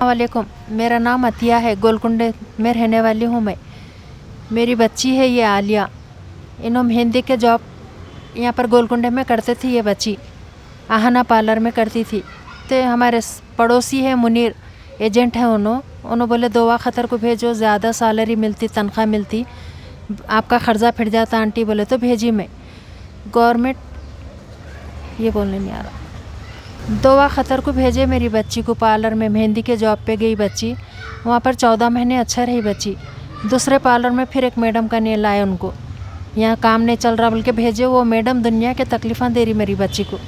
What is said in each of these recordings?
वालेकुम, मेरा नाम अतिया है। गोलकुंडे में रहने वाली हूँ मैं। मेरी बच्ची है ये आलिया। इन्हों मेहंदी के जॉब यहाँ पर गोलकुंडे में करते थी। ये बच्ची आहना पार्लर में करती थी। तो हमारे पड़ोसी है मुनीर, एजेंट है। उन्होंने बोले दोवा खतर को भेजो, ज़्यादा सैलरी मिलती, तनख्वाह मिलती, आपका ख़र्चा फिर जाता आंटी। बोले तो भेजी मैं। गवर्नमेंट ये बोलने नहीं आ रहा। दोवा खतर को भेजे मेरी बच्ची को। पार्लर में मेहंदी के जॉब पे गई बच्ची। वहाँ पर 14 महीने अच्छा रही बच्ची। दूसरे पार्लर में फिर एक मैडम का नेल आया उनको, यहाँ काम नहीं चल रहा बोल के भेजे। वो मैडम दुनिया के तकलीफ़ें दे रही मेरी बच्ची को।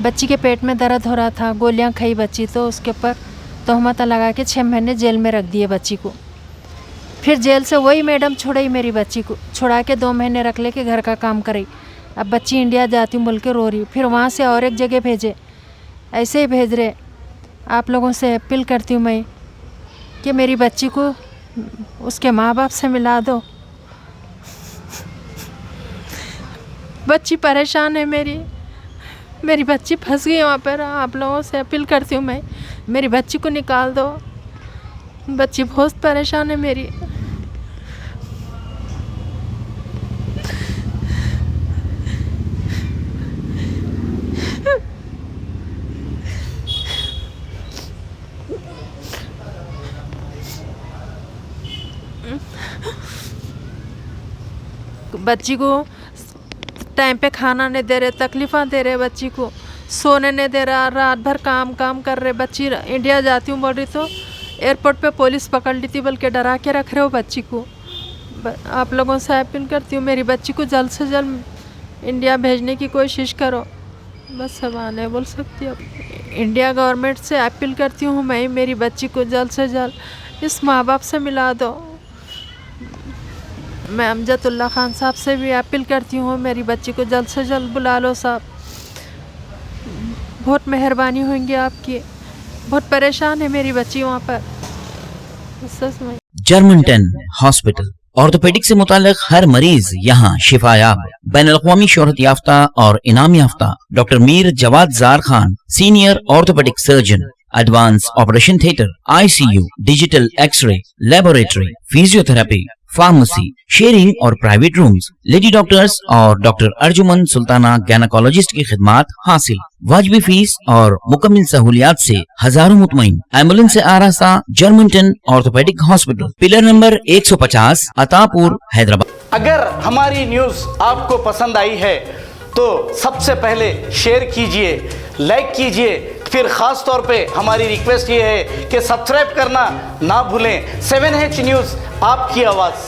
बच्ची के पेट में दर्द हो रहा था, गोलियाँ खाई बच्ची, तो उसके ऊपर तहमत लगा के 6 महीने जेल में रख दिए बच्ची को। फिर जेल से वही मैडम छुड़ाई मेरी बच्ची को, छुड़ा के 2 महीने रख ले के घर का काम कराई। अब बच्ची इंडिया जाती हूँ बोल के रो रही। फिर वहाँ से और एक जगह भेजे, ऐसे ही भेज रहे। आप लोगों से अपील करती हूँ मैं कि मेरी बच्ची को उसके माँ बाप से मिला दो। बच्ची परेशान है मेरी बच्ची फंस गई वहाँ पर। आप लोगों से अपील करती हूँ मैं, मेरी बच्ची को निकाल दो। बच्ची बहुत परेशान है मेरी। बच्ची को टाइम पे खाना नहीं दे रहे, तकलीफ़ें दे रहे बच्ची को, सोने नहीं दे रहा, रात भर काम कर रहे। बच्ची इंडिया जाती हूँ बोल रही तो एयरपोर्ट पे पुलिस पकड़ ली थी, बल्कि डरा के रख रहे हो बच्ची को। आप लोगों से अपील करती हूँ मेरी बच्ची को जल्द से जल्द इंडिया भेजने की कोशिश करो। बस सब आने बोल सकती हूँ। इंडिया गवर्नमेंट से अपील करती हूँ मैं, मेरी बच्ची को जल्द से जल्द इस माँ बाप से मिला दो। मैं अमजदुल्ला खान साहब से भी अपील करती हूँ, मेरी बच्ची को जल्द से जल्द बुला लो साहब। बहुत मेहरबानी होंगी आपकी। बहुत परेशान है मेरी बच्ची वहाँ पर। जर्मनटन हॉस्पिटल ऑर्थोपेडिक से मुताल्लिक हर मरीज यहाँ शिफायाब। बैनुल-अक़वामी शोहरत याफ्ता और इनाम याफ्ता doctor Mir Jawad Jar Khan, senior orthopaedic surgeon, advance operation theatre, ICU, digital x ray, laboratory, physiotherapy, pharmacy, sharing और प्राइवेट रूम्स, लेडी डॉक्टर्स और डॉक्टर अर्जुमन सुल्ताना गायनेकोलॉजिस्ट की खिदमात हासिल। वाजबी फीस और मुकम्मल सहूलियात से हजारों मुतमईन। एम्बुलेंस से आरास्ता Germanton orthopaedic hospital, pillar number 150, Attapur, Hyderabad. अगर हमारी न्यूज आपको पसंद आई है तो सबसे पहले शेयर कीजिए, लाइक कीजिए, फिर खास तौर पे हमारी रिक्वेस्ट ये है कि सब्सक्राइब करना ना भूलें। 7H न्यूज़, आपकी आवाज़।